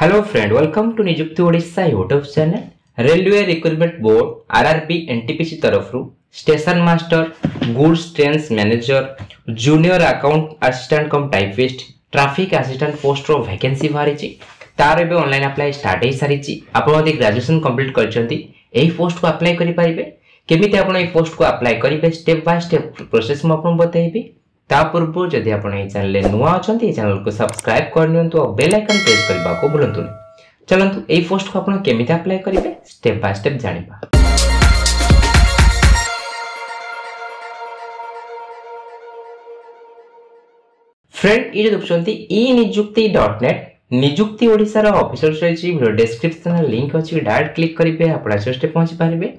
Hello friend, welcome to Niyukti Odisha YouTube channel. Railway recruitment board RRB NTPC तरफ station master, goods trains manager, junior account assistant cum typist, traffic assistant post रो vacancy बाहरी तार एबे online apply start हो सारी। आपण यदि graduation complete करछंती एही पोस्ट को अप्लाई करि परिबे। केमिति आपण एही पोस्ट को अप्लाई करिवे स्टेप बाय स्टेप प्रोसेस म आपण बतैबी। ता पूर्व जदि आपण ए चैनल नुआ अछंती चैनल को सब्सक्राइब कर नियंतु और बेल आइकन प्रेस करबा को भूलंतु नहीं। चलंतु एही पोस्ट को आपण केमिति अप्लाई करिवे स्टेप बाय स्टेप जानिबा। फ्रेंड ये देखुछंती ई निजुक्ति.net निजुक्ति ओडिसा रो ऑफिशियल रहिछि। वीडियो डिस्क्रिप्शन में लिंक अछि, डायरेक्ट क्लिक करिवे आपण स्टेप पहुंची पारिबे।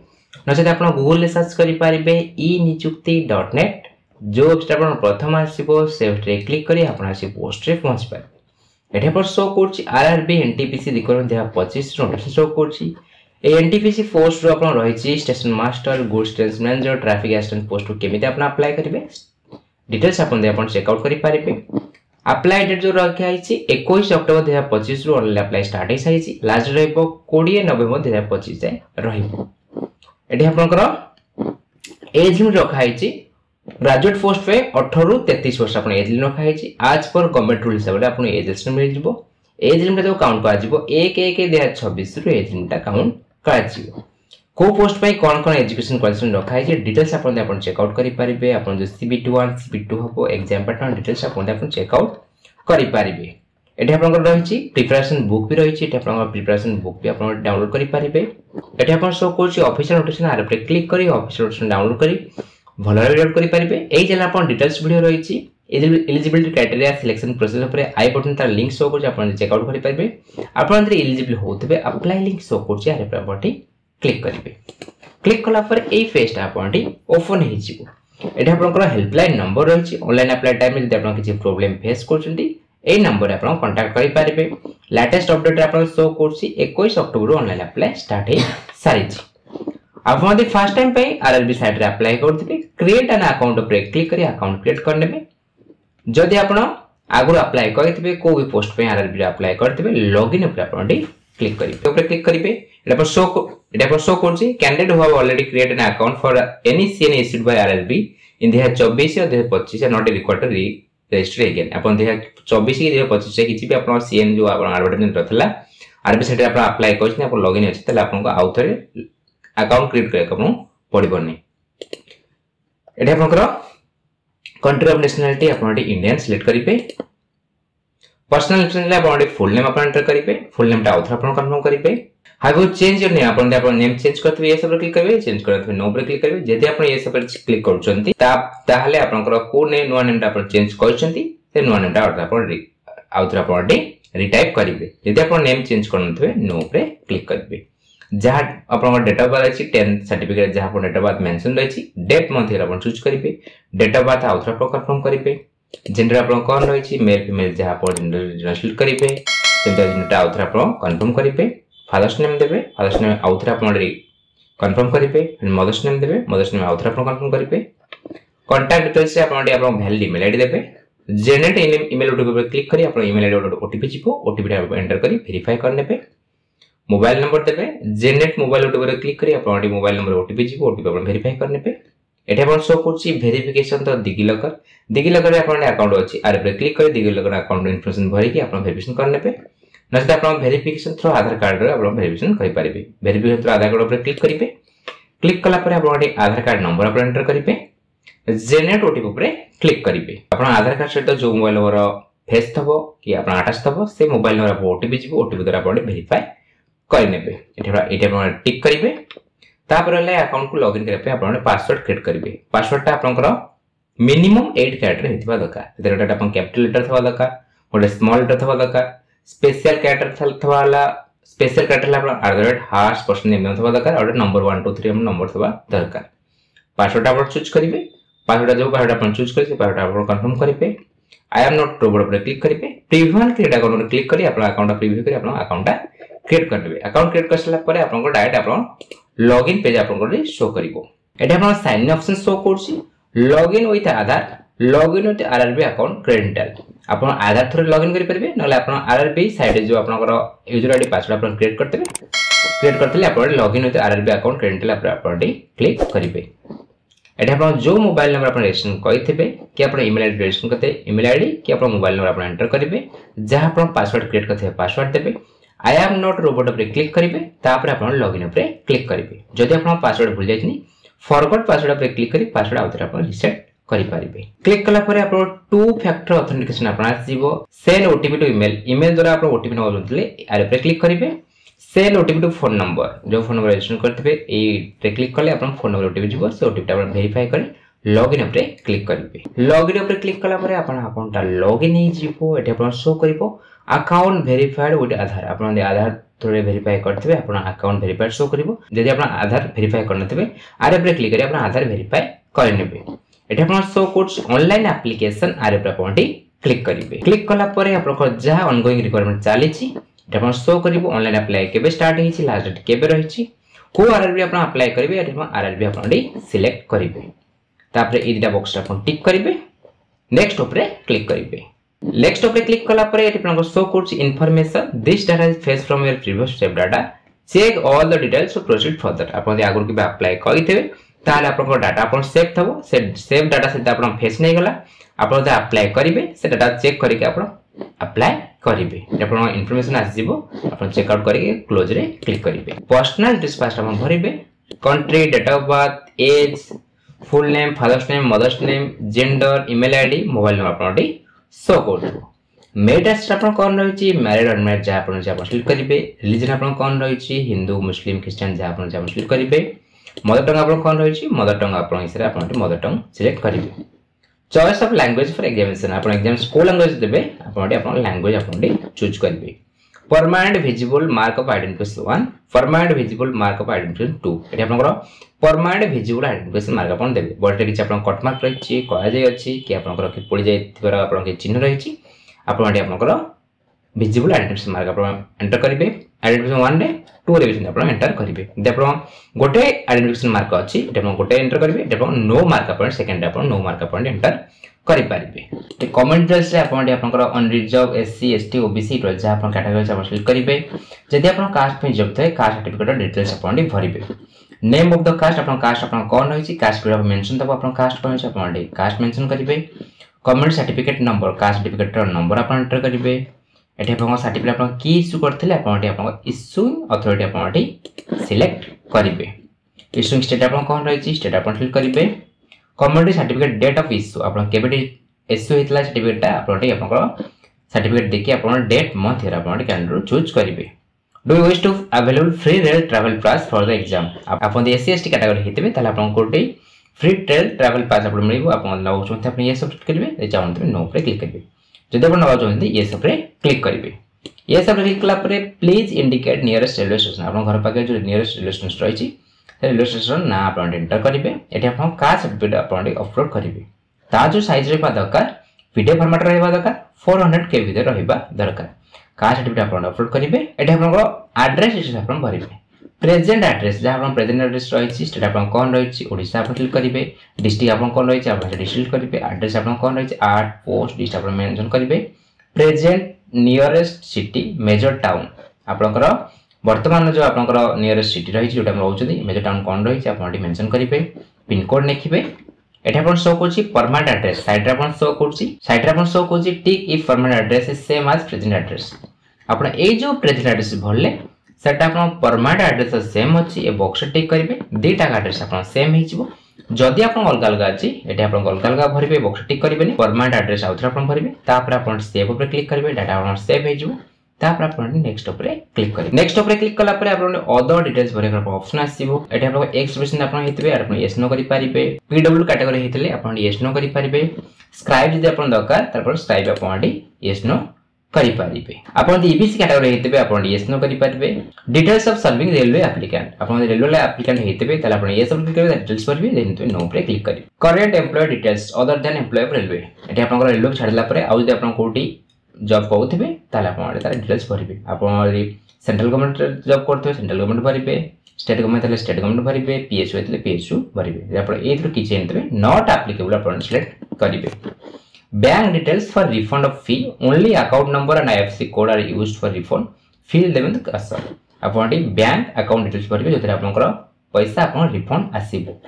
नचेत आपण गूगल रे सर्च करि पारिबे ई निजुक्ति.net। जो वेबसाइट आपण प्रथम आसीबो से वेबसाइट क्लिक करी आपण आसी पोस्ट रे पहुंच पारे। एठे पर शो करछि RRB NTPC recruitment 2025 notice show करछि। ए एनटीपीसी पोस्ट रो आपण रहिछि station master, goods trains manager, traffic assistant post को केमिति आपण अप्लाई करिवे डिटेल्स आपण दे आपण चेक आउट करि पारिबे। अप्लाई डेट जो रखा है 21 अक्टोबर 2025 रु ऑनलाइन अप्लाई स्टार्ट हो सारी। लास्ट रहइबो 20 नवेम्बर 2025 जाय रहइबो। एठी आपनकर एज लिमिट रखा है ग्रेजुएट पोस्ट पे 18 रु 33 वर्ष आपण एज लिमिट रखा है। आज पर गवर्नमेंट रूल हिसाब रे आपण एज लिमिट मिल जिवो। एज लिमिट जो काउंट करा जिवो 1/1/2026 रु एज लिमिट काउंट करा जिवो। को पोस्ट पे कोन एजुकेशन क्वालिफिकेशन रखा है डिटेल्स आपण चेक आउट करि पारिबे। आपण जो CBT1 CBT2 हबो एग्जाम पैटर्न डिटेल्स आपण चेक आउट करि पारिबे। एठी आपनकर रहिछि प्रिपरेशन बुक भी रहिछि। एठी आपनकर प्रिपरेशन बुक भी आपण डाउनलोड करि पारिबे। एठी आपण शो करछि ऑफिशियल नोटिफिकेशन आर पे क्लिक करी ऑफिशियल नोटिफिकेशन डाउनलोड करी भलो रीड करि पारिबे। एई चैनल आपण डिटेल्स वीडियो रहिछि एलिजिबिलिटी क्राइटेरिया सिलेक्शन प्रोसेस ऊपर आई बटन तार लिंक शो करछि आपण चेक आउट करि पारिबे। आपण अंदर एलिजिबल होतबे अप्लाई लिंक शो करछि आर पे आपण क्लिक करिवे। क्लिक कला पर एई पेज आपण ओपन हि जिवो। एठी आपनकर हेल्पलाइन नंबर रहिछि। ऑनलाइन अप्लाई टाइम में जदि आपण किछि प्रॉब्लम फेस करछन्ती एई नंबर आपण कांटेक्ट करि पारिबे। लेटेस्ट अपडेट आपण शो करछि 21 अक्टोबर ऑनलाइन अप्लाई स्टार्ट हे सारिछि। आपण यदि फर्स्ट टाइम पे आरआरबी साइट रे अप्लाई करथिबे क्रिएट एन अकाउंट पर क्लिक करी अकाउंट क्रिएट करनेबे। जदि आपण आगु अप्लाई करथिबे को भी पोस्ट पे आरआरबी रे अप्लाई करथिबे लॉगिन पर आपण क्लिक करिवे। ऊपर क्लिक करिवे एटा पर शो करछि candidate who have already created an account for any CEN issued by RRB in 2024 और 2025 are not required to register again. आपण 2024 की 2025 किछि भी आपण सीएन जो आपण एडवर्टाइजमेंट रथला आरआरबी साइट रे आपण अप्लाई करछि आपण लॉगिन अछि तले आपण आउ थरे अकाउंट क्रिएट करे कम पड़िबो नै। एटा आपनकर कंट्री ऑफ नेशनलिटी आपण इंडियन सिलेक्ट करिवे। पर्सनल इन्फॉर्मेशन ले आपण फुल नेम आपण एंटर करिवे। फुल नेम टा आउथर आपण कंफर्म करिवे। How you change your name आपण नेम चेंज करथबे ये सब पर क्लिक करिवे। चेंज करथबे नो पर क्लिक करिवे। जदि आपण ये सब पर क्लिक करछंती ताहाले आपनकर को ने नुवा नेम टा आपण चेंज करछंती ते नुवा नेम टा आपण आउथर आपण रिटाइप करिवे। जदि आपण नेम चेंज करनथबे नो पर क्लिक करिवे। जहाँ आपन डेट ऑफ बर्थ अछि 10 सर्टिफिकेट जहाँ पर डेट ऑफ बर्थ मेंशन रहिछि डेट मंथ रे आपण चूज करिवे। डेट ऑफ बर्थ आउथर पर कंफर्म करिवे। जेंडर आपन कोन रहिछि मेल फीमेल जहाँ पर जेंडर सिलेक्ट करिवे। जेंडर आउथर आपण कंफर्म करिवे। फादर्स नेम देबे। फादर्स नेम आउथर आपण कंफर्म करिवे। मदर्स नेम देबे। मदर्स नेम आउथर आपण कंफर्म करिवे। कांटेक्ट डिटेल्स आपण वैलिड ईमेल आईडी देबे। जनरेट ईमेल ओटीपी पर क्लिक करी आपण ईमेल आईडी ओटीपी जिवो। ओटीपी टा एंटर करी वेरीफाई करनेबे। मोबाइल नंबर देबे। जनरेट मोबाइल ओटीपी पर क्लिक करी आपण मोबाइल नंबर ओटीपी जिवो। ओटीपी आपण वेरीफाई करनेबे। एटा आपण शो करछि वेरिफिकेशन तो डिजिलॉकर। डिजिलॉकर रे आपण अकाउंट अछि आर पर क्लिक करी डिजिलॉकर अकाउंट इन्फॉर्मेशन भरि कि आपण वेरिफिकेशन करनेबे। नसे आपण वेरिफिकेशन थ्रू आधार कार्ड रे आपण वेरिफिकेशन करि पारिबे। वेरिफिकेशन थ्रू आधार कार्ड पर क्लिक करिवे। क्लिक कला पर आपण आधार कार्ड नंबर आपण एंटर करिवे। जनरेट ओटीपी पर क्लिक करिवे। आपण आधार कार्ड सहित जो मोबाइल नंबर फेस थबो कि आपण अटैच थबो से मोबाइल नंबर ओटीपी जिवो। ओटीपी द्वारा आपण वेरीफाई करनेबे। एटा आपण टिक करिवे। तापर ले अकाउंट को लॉगिन करे पे आपण पासवर्ड क्रिएट करिवे। पासवर्ड ता आपनकर मिनिमम 8 कैरेक्टर हेतिबा दरकार। जेटा आपण कैपिटल लेटर थवा दरकार, ओडे स्मॉल लेटर थवा दरकार, स्पेशल कैरेक्टर थवा वाला स्पेशल कैरेक्टर आपण @ पर्सन नेम थवा दरकार और नंबर 1 2 3 नंबर थवा दरकार। पासवर्ड आपण चूज करिवे। पासवर्ड जो पासवर्ड आपण चूज करिसे पासवर्ड आपण कंफर्म करिवे। आई एम नॉट रोबोट पर क्लिक करिवे। प्रीव्यू क्रिएट अकाउंट पर क्लिक करी आपण अकाउंट प्रीव्यू करी आपण अकाउंट क्रिएट करबे। अकाउंट क्रिएट करसला परे आपण को डायरेक्ट आपण लॉगिन पेज आपन शो करिवो। एटा आपण साइन इन ऑप्शन शो करछि login with Aadhaar, login with RRB account credential. आप आधार थ्रू लॉगिन करेंगे ना आप आरआरबी साइड जो आप यूजर आईडी पासवर्ड आप क्रिएट करते आप लॉगिन होते आरआरबी अकाउंट क्रेडिट आप क्लिक करेंगे। एटा आप जो मोबाइल नंबर आप रजिस्ट्रेशन करते कि आप ईमेल आईडी रजिस्ट्रेशन करते ईमेल आईडी कि आप मोबाइल नंबर आप एंटर करेंगे जहाँ आप पासवर्ड क्रिएट करते पासवर्ड देते आई एम नॉट रोबोट पर क्लिक करेंगे तापर आप लॉगिन पर क्लिक करेंगे। जदि आप पासवर्ड भूल जाए फॉरगॉट पासवर्ड पर क्लिक कर पासवर्ड आउट आप रिसेट करेंगे। क्लिक कला पर आप 2 फैक्टर ऑथेंटिकेशन आप send OTP to email email द्वारा आप ओटीपी नवा चाहते क्लिक करेंगे। Send OTP to phone number जो फोन नंबर रजिस्ट्रेशन करते क्लिक कले आप फोन नंबर ओटीपी जीव से ओटीपी आप वेरीफाई कर लॉगिन पर क्लिक करेंगे। लॉगिन पर क्लिक कला पर आप अकाउंट लॉगिन हो ये आप शो कर अकाउंट वेरीफाइड विथ आधार आप आधार थ्रू वेरीफाई करते अकाउंट वेरीफाइड शो कर जब आप आधार वेरीफाई करते आर पर क्लिक कर आधार वेरीफाई करेंगे। ये आप शो कर ऑनलाइन एप्लिकेशन आर पर आप क्लिक करेंगे। क्लिक कला आप जहाँ ऑनगोइंग रिक्वायरमेंट चली शो कर ऑनलाइन अप्लाई के स्टार्ट होती लास्ट डेट के रही को आरआरबी आप अप्लाई करेंगे आरआरबी आप सिलेक्ट करेंगे। तापर ये दुटा बॉक्स आप टिक करेंगे नेक्स्ट उपर क्लिक करेंगे। नेक्स्ट उपर क्लिक कला पर ये शो कर information this data is fetch from your previous save data check all the details to proceed further आप आगुरी के अप्लाई करते ताले आप डाटा आप सेव थो सेव डाटा सहित आप फेच नहीं गला आप अप्लाई करेंगे से डाटा चेक करके आप अप्लाई करेंगे। इनफॉरमेशन आसीबो आप चेकआउट करके क्लोज रे क्लिक करेंगे। पर्सनल डिटेल्स फास्ट आप भरिबे country date of birth age full name father's name mother's name gender email ID mobile number आप शो कर मेरिट आप कौन रही मैरिड अनमैरिड जहाँ आप सिलेक्ट करेंगे। रिलीजन आप कौन रही हिंदू मुस्लिम क्रिश्चियन जहाँ आप सिलेक्ट करेंगे। मदर टंग आप कौन रही मदर टंग आप मदर टंग सिलेक्ट करेंगे। Choice of language for examination आप एग्जाम को लैंग्वेज देबे आप लैंग्वेज आप चूज करेंगे। Permanent visible mark of identification 1 permanent visible mark of identification 2 ये आप परमानेंट विजिबल आइडेंटिफिकेशन मार्क आप देबे बॉडी किसी आप कट मार्क रही कह जाए कि आप पड़ जाइए आप चिन्ह रही आप विजिबल आइडेंटिफिकेशन मार्क आप एंटर करेंगे। आइडेंटिफिकेशन 1 रे 2 रे भी आप एंटर करेंगे। आप गोटे आइडेंटिफिकेशन मार्क अच्छी गोटे एंटर करेंगे नो मार्क आप सेकेंड आप नो मार्क आप एंटर करेंगे। कमेंट डिटेल्स आप अनरिजर्व एससी एसटी ओबीसी जहाँ आप कैटेगरी आप सिलेक्ट करेंगे। जब आप कास्ट पे जब थे कास्ट सर्टिफिकेट डिटेल्स आप भरवे। नेम ऑफ द कास्ट आप कौन रही कास्ट मेंशन तब आप कास्ट कौन आप कास्ट मेंशन करेंगे। Community certificate number caste certificate number आप एंटर करेंगे। ये आप सर्टिफिकेट आप कि इश्यू करते आप इश्यूइंग अथॉरिटी आप सिलेक्ट करेंगे। इश्यूइंग स्टेट आप कौन रही स्टेट आप सिलेक्ट करेंगे। Community certificate date of issue आप केबे इश्यू होता सर्टिफिकेट आप सर्टिफिकेट देखिए आप डेट मंथ ईयर आप कैलेंडर चूज करेंगे। Do you wish to available free rail travel pass for the exam आप एससी एसटी कैटेगरी होते हैं आप गोटे फ्री ट्रेल ट्रैवल पास आप मिले आप चाहते ये सब करेंगे चाहते नो पर क्लिक करेंगे। जब आप ना चाहते ये सब क्लिक करेंगे। ये सब क्लिक कलापर please indicate nearest railway station आप घर पाखे जो नियरेस्ट रेलवे स्टेशन रही रेलवे स्टेशन ना आप एंटर करेंगे। ये आप कास्ट सर्टिफिकेट आप अपलोड करेंगे ता जो साइज रहा दरकार पीडीएफ फॉर्मेट रहा दरकार 400 KB रहा दरकार कास्ट सर्टिफिकेट आप अपलोड करेंगे। ये आप एड्रेस आप भरेंगे प्रेजेंट एड्रेस जहाँ प्रेजेंट एड्रेस रही स्टेट आप कौन रही ओडिशा आप सिलेक्ट करेंगे। डिस्ट्रिक्ट आप कौन रही आप डिस्ट्रिक्ट करेंगे। एड्रेस आप कौन रही आर्ट पोस्ट डिस्ट्रिक्ट आप मेंशन करेंगे। Present nearest city major town आपंकर वर्तमान जो आपंकर नियरेस्ट सिटी रही जो रोचे मेजर टाउन कौन रही आप मेंशन करेंगे। पिनकोड लिखिए। ये आप शो कर परमानेंट एड्रेस साइड आप शो कर शो कर tick if permanent address is same as present address आप जो प्रेजेंट एड्रेस भरले सेटा आप परमानेंट एड्रेस सेम अच्छी ये बॉक्स टिक करेंगे। दुईटा एड्रेस आप सेम हो जदि आप अलग अलग अच्छी ये आप अलग अलग भरवे बॉक्स टिक करेंगे। परमानेंट एड्रेस आउ थे भरवे आप सेव उपर क्लिक करेंगे डाटा आप सेव हो नेक्स्ट उपर क्लिक करेंगे। नेक्स्ट उपर क्लिक कलापर अदर डिटेल्स भर ऑप्शन आसो ये आप एक्सप्रेशन आप येस नो करेंगे। पीडब्ल्यू कैटेगरी होते आप येस नो करेंगे। स्क्राइब जब आप दरकार स्क्राइब आप येस नो करेंगे। आप ईबीसी कैटेगरी होते आप येस नो करेंगे। Details of serving railway applicant आप रेलवे एप्लिकेंट होते हैं ये सब डिटेल्स भरवे देन नो पर क्लिक करेंगे। Current employ details other than employ of railway ये आप रेलवे छाड़ापर आउट आप कौटी जॉब कहते आप डिटेल्स भरवे। आप सेंट्रल गवर्नमेंट जॉब करते सेंट्रल गवर्नमेंट भरवे स्टेट गवर्नमेंट स्टेट गवर्नमेंट भरवे पीएसयू होते पीएसयू भरवे ये किसी नॉट एप्लिकेबल आप सिलेक्ट करेंगे। Bank details for refund of fee only account number and IFSC code are used for refund fill देबन आसर आपण बैंक अकाउंट डिटेल्स भरबे जोते आपनकर पैसा आपन रिफंड आसीबो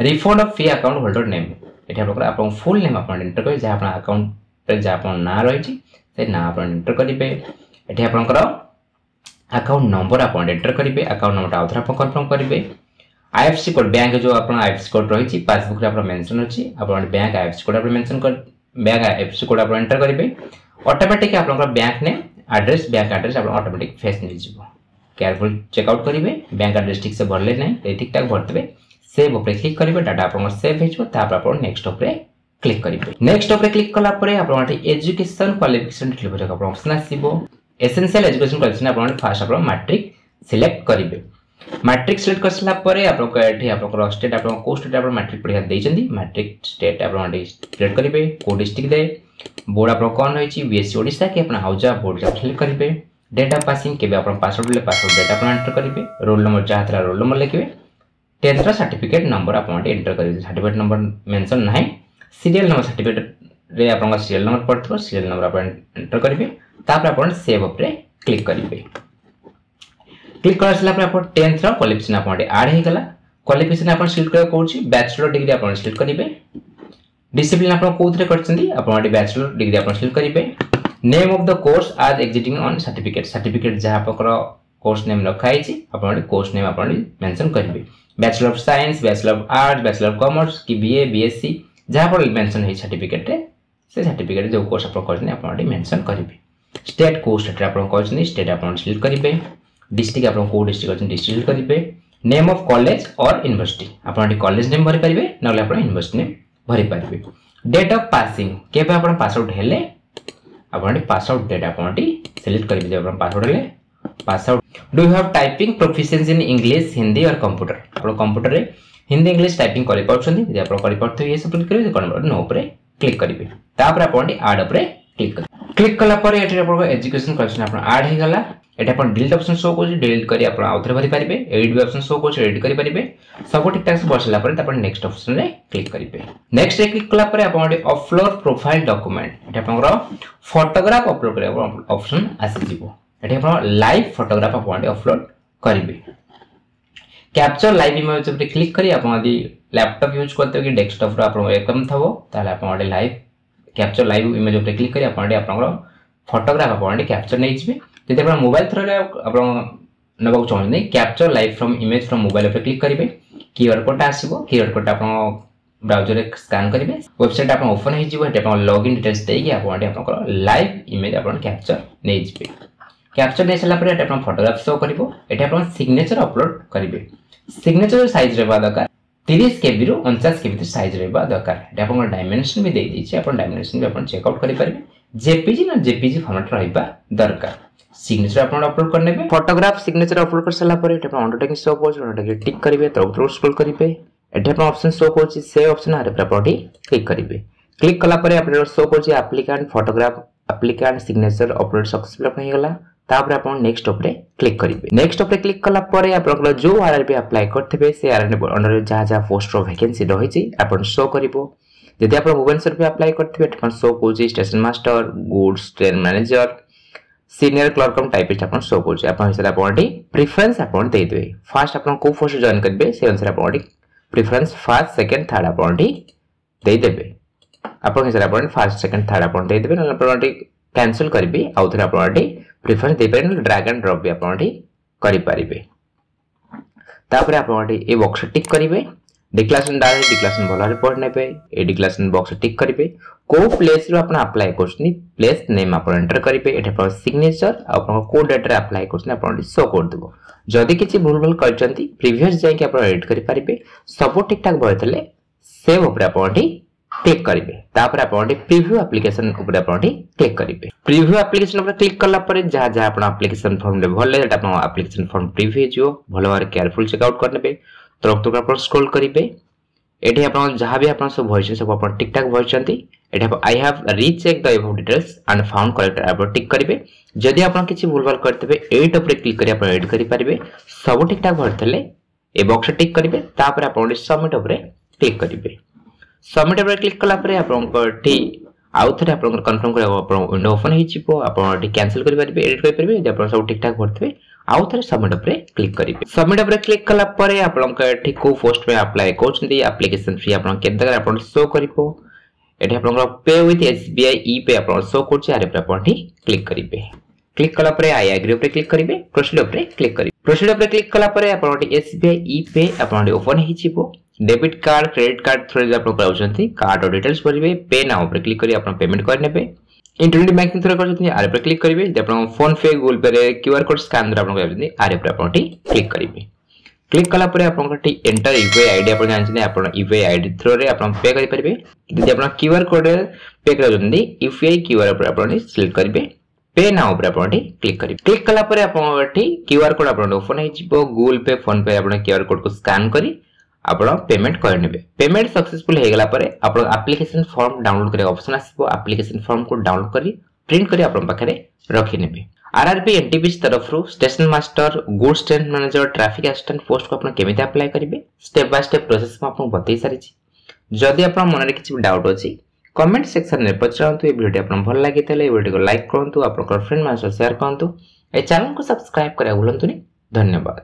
refund of fee account holder name एठी आपन फुल नेम आपन एंटर कर जे आपन अकाउंट पे जे आपन ना रहिछि से ना आपन एंटर करिवे एठी आपनकर अकाउंट नंबर आपन एंटर करिवे अकाउंट नंबर आउथरा आपन कंफर्म करिवे आईएफएससी कोड बैंक जो आपन आईएफएससी कोड रहिछि पासबुक रे आपन मेंशन अछि आपन बैंक आईएफएससी कोड आपन मेंशन कर बैंक आईएफएससी कोड आपन एंटर करिवे ऑटोमेटिक आपनकर बैंक नेम बैंक एड्रेस आपन ऑटोमेटिक फेस मिल जिवो केयरफुल चेकआउट करिवे बैंक एड्रेस ठीक से भरले नै ठीक ठाक भरतबे सेव ऊपर क्लिक करिवे डाटा आपन सेव हेजबो तापर आपन नेक्स्ट ऊपर क्लिक करिवे नेक्स्ट ऊपर क्लिक कला परे आपन एजुकेशन क्वालिफिकेशन डिटेल भरे आपन ऑप्शन आसीबो एसेंशियल एजुकेशन क्वालिफिकेशन आपन फर्स्ट आपन मैट्रिक सिलेक्ट करिवे मैट्रिक सिलेक्ट करसला परे आपन को एठी आपन स्टेट आपन को स्टेट आपन मैट्रिक परीक्षा दैछंदी मैट्रिक स्टेट आपन सिलेक्ट करिवे को डिस्ट्रिक्ट दे बोर्ड आपन कोन होइछि बीएससी ओडिसा के आपन हाउजा बोर्ड जा सिलेक्ट करिवे डेट ऑफ पासिंग के आपन पासवर्ड ले पासवर्ड डेट आपन एंटर करिवे रोल नंबर जाहतरा रोल नंबर लिखिवे 10th सर्टिफिकेट नंबर आपन एंटर करिवे सर्टिफिकेट नंबर मेंशन नाही सीरियल नंबर सर्टिफिकेट रे आपन सीरियल नंबर पड़थो सीरियल नंबर आपन एंटर करिवे तापर आपन सेव ऊपर क्लिक करिवे क्लिक करसला पर आपन 10th रो क्वालिफिकेशन आपन ऐड हे गला क्वालिफिकेशन आपन सिलेक्ट कर कोछि बैचलर डिग्री आपन सिलेक्ट करिवे डिसिप्लिन आपन कोथरे करछंदी आपन बैचलर डिग्री आपन सिलेक्ट करिवे नेम ऑफ द कोर्स आज एग्जिस्टिंग ऑन सर्टिफिकेट सर्टिफिकेट जहा आपन कोर्स नेम रखाई छी आपन कोर्स नेम आपन मेंशन करिवे bachelor of science bachelor of arts bachelor of commerce की बीए बीएससी जहां पर मेंशन है सर्टिफिकेट रे से सर्टिफिकेट जो कोर्स आपन करने आपन मेंशन करिवे स्टेट को स्टेट आपन करछनी स्टेट आपन सिलेक्ट करिवे डिस्ट्रिक्ट आपन को डिस्ट्रिक्ट करछनी डिस्ट्रिक्ट करिवे नेम ऑफ कॉलेज और यूनिवर्सिटी आपन कॉलेज नेम भरि परिवे नले आपन यूनिवर्सिटी नेम भरि परिवे डेट ऑफ पासिंग केबे आपन पास आउट हेले आपन पास आउट डेट आपन सिलेक्ट करिवे जे आपन पास आउट हेले pass out do you have typing proficiency in English Hindi और कंप्यूटर आपन कंप्यूटर रे हिंदी इंग्लिश टाइपिंग करि पाछथि जे आपन करि पड़थि ये सब क्लिक करिवे कन्वर्ट नो ऊपर क्लिक करिवे तापर आपन ऐड ऊपर क्लिक करिवे क्लिक कला पर एठी आपन एजुकेशन क्वेश्चन आपन ऐड हे गला एटा आपन डिलीट ऑप्शन शो कोछि डिलीट करी आपन आउथरे भरि परिबे एडिट ऑप्शन शो कोछि एडिट करि परिबे सब ठीक ठाक से बसला पर तापर नेक्स्ट ऑप्शन रे क्लिक करिवे नेक्स्ट रे क्लिक कला पर आपन अपलोड प्रोफाइल डॉक्यूमेंट एटा आपन फोटोग्राफ अपलोड करे ऑप्शन आसी जिवो एठी आपन लाइव फोटोग्राफ आपन अपलोड करिवे कैप्चर लाइव इमेज ऊपर क्लिक करी आपन यदि लैपटॉप यूज करते हो कि डेस्कटॉप रो आपन एकदम थबो ताले आपन लाइव कैप्चर लाइव इमेज ऊपर क्लिक करी आपन फोटोग्राफ आपन कैप्चर नै जिवे जदि आपन मोबाइल थ्रू रे आपन नबक चाहने capture live from image from mobile ऊपर क्लिक करिवे क्यूआर कोड आसीबो क्यूआर कोड आपन ब्राउजर रे स्कैन करिवे वेबसाइट आपन ओपन हे जिवो एटा आपन लॉगिन डिटेल्स देकी आपन लाइव इमेज आपन कैप्चर नै जिवे कैप्चर नै सला पर एटा आपन फोटोग्राफ शो करिवो एटा आपन सिग्नेचर अपलोड करिवे सिग्नेचर साइज रे बा दरकार 30 केबी रो 49 केबी साइज रे बा दरकार एटा आपन डायमेंशन भी दे दी छै आपन डायमेंशन भी आपन चेक आउट करि परिबे जेपीजी ना जेपीजी फॉर्मेट रहबा दरकार सिग्नेचर आपन अपलोड करने पे फोटोग्राफ सिग्नेचर अपलोड कर सला पर एटा आपन अंडरटेकिंग शो कोच अंडरटेकिंग टिक करिवे तो स्क्रॉल करिवे एटा आपन ऑप्शन शो कोच सेव ऑप्शन आरे प्रॉपर्टी क्लिक करिवे क्लिक कला पर आपन शो कोच applicant photograph applicant signature upload successful अपन हेगला तापर आपन नेक्स्ट ऊपर क्लिक करिवे नेक्स्ट ऊपर क्लिक कला पर आपन जो आरआरबी अप्लाई करथबे से आरआरबी अंडर जहा पोस्ट ऑफ वैकेंसी रहिछि आपन शो करिवो यदि आपन भुवनेश्वर पे अप्लाई करथबे आपन show coach station master goods train manager senior clerk कम टाइपिस्ट आपन शो कोच आपन हिसाब आपन प्रेफरेंस आपन दे देबे फर्स्ट आपन को पोस्ट जॉइन करबे से अनुसार आपन प्रेफरेंस फर्स्ट सेकंड थर्ड आपन दे देबे आपन हिसाब आपन फर्स्ट सेकंड थर्ड आपन दे देबे न आपन कैंसिल करबे आउथर आपन प्रेफरेंस दे परन ड्रैग एंड ड्रॉप भी आपन करि परिबे तापर आपन ए बॉक्स टिक करिवे डिक्लेरेशन डायरेक्ट डिक्लेरेशन भला रिपोर्ट नेबे ए डिक्लेरेशन बॉक्स टिक करिवे को प्लेस रो आपन अप्लाई करछनी प्लेस नेम आपन एंटर करिवे एटा पर सिग्नेचर आपन को डेट रे अप्लाई करछनी आपन शो कर देबो जदी किछि भूल भाल करछंती प्रीवियस जाय के आपन एडिट करि परिबे सब ठीक ठाक भयतले सेव ऊपर आपन क्लिक करिवे तापर आपन प्रीव्यू एप्लीकेशन ऊपर आपन क्लिक करिवे प्रीव्यू एप्लीकेशन ऊपर क्लिक करला पर जहा जहा आपन एप्लीकेशन फॉर्म ले भले एटा आपन एप्लीकेशन फॉर्म प्रीव्यू जो भलो बार केयरफुल चेक आउट करनेबे तुरंत आपन स्क्रॉल करिवे एठी आपन जहां भी आपन सब भइछ सब आपन ठीक ठाक भइछंती एठी I have recheck the above details and found correct आपन टिक करिवे जदी आपन किछि भूलभाल करतबे एट ऊपर क्लिक करि आपन एड करि परिबे सब ठीक ठाक भरतले ए बॉक्स टिक करिवे तापर आपन सबमिट ऊपर क्लिक करिवे सबमिट ऊपर क्लिक कला पर आपन को ठी आउ थे आप कन्फर्म कर विंडो ओपन हो कैंसिल करेंगे एडिट करेंगे जब आप सब ठीक ठाक करते आउ थे सबमिट उपरे क्लिक करेंगे सबमिट उपरे क्लिक कला परे आपन को पोस्ट में अप्लाई करछंती एप्लीकेशन फी आपन केते आपन शो करिवो एठी आपन पे विथ एसबीआई ई पे आपन शो करछ आरे पे आपन क्लिक करिवे क्लिक कला परे आई एग्री उपरे क्लिक करिवे प्रोसीड उपरे क्लिक करिवे प्रोसीड उपरे क्लिक कला परे आपन एसबीआई ई पे आपन ओपन हिचिबो debit card credit card through जे आपन कराउछंती कार्ड डिटेल्स भरिवे पे नाउ उपरे क्लिक करी आपन पेमेंट कर नेबे इंटरनेट बैंकिंग थ्रू करछंती आरे पे क्लिक करिवे जे आपन फोन पे गूगल पे रे क्यूआर कोड स्कैन द्वारा आपन करछंती आरे पे आपन क्लिक करिवे क्लिक कला परे आपन एंटर यूपीआई आईडी आपन जानछंती आपन यूपीआई आईडी थ्रू रे आपन पे करि परिबे यदि आपन क्यूआर कोड पे करछंती यूपीआई क्यूआर पर आपन सिलेक्ट करिवे पे नाउ पर आपन क्लिक करिवे क्लिक कला परे आपन क्यूआर कोड आपन ओपन हे जिवो गूगल पे फोन पे आपन क्यूआर कोड को स्कैन करी आपण पेमेंट कर नेबे पेमेंट सक्सेसफुल हे गेला परे आपण एप्लीकेशन फॉर्म डाउनलोड करे ऑप्शन आसीबो एप्लीकेशन फॉर्म को डाउनलोड करी प्रिंट करी आपण पाखरे रखि नेबे आरआरबी एनटीपीसी तरफ रो station master goods train manager traffic assistant post को आपण केमिति अप्लाई करिवे स्टेप बाय स्टेप प्रोसेस में आपण बतै सारी छी जदि आपण मन रे किछि डाउट अछि कमेंट सेक्शन में पचारंतु ए वीडियो आपण भल लागि तले ए वीडियो को लाइक करंतु आपण फ्रेंड मान शेयर करंतु ए चैनल को सब्सक्राइब करे भूलंतुनी धन्यवाद।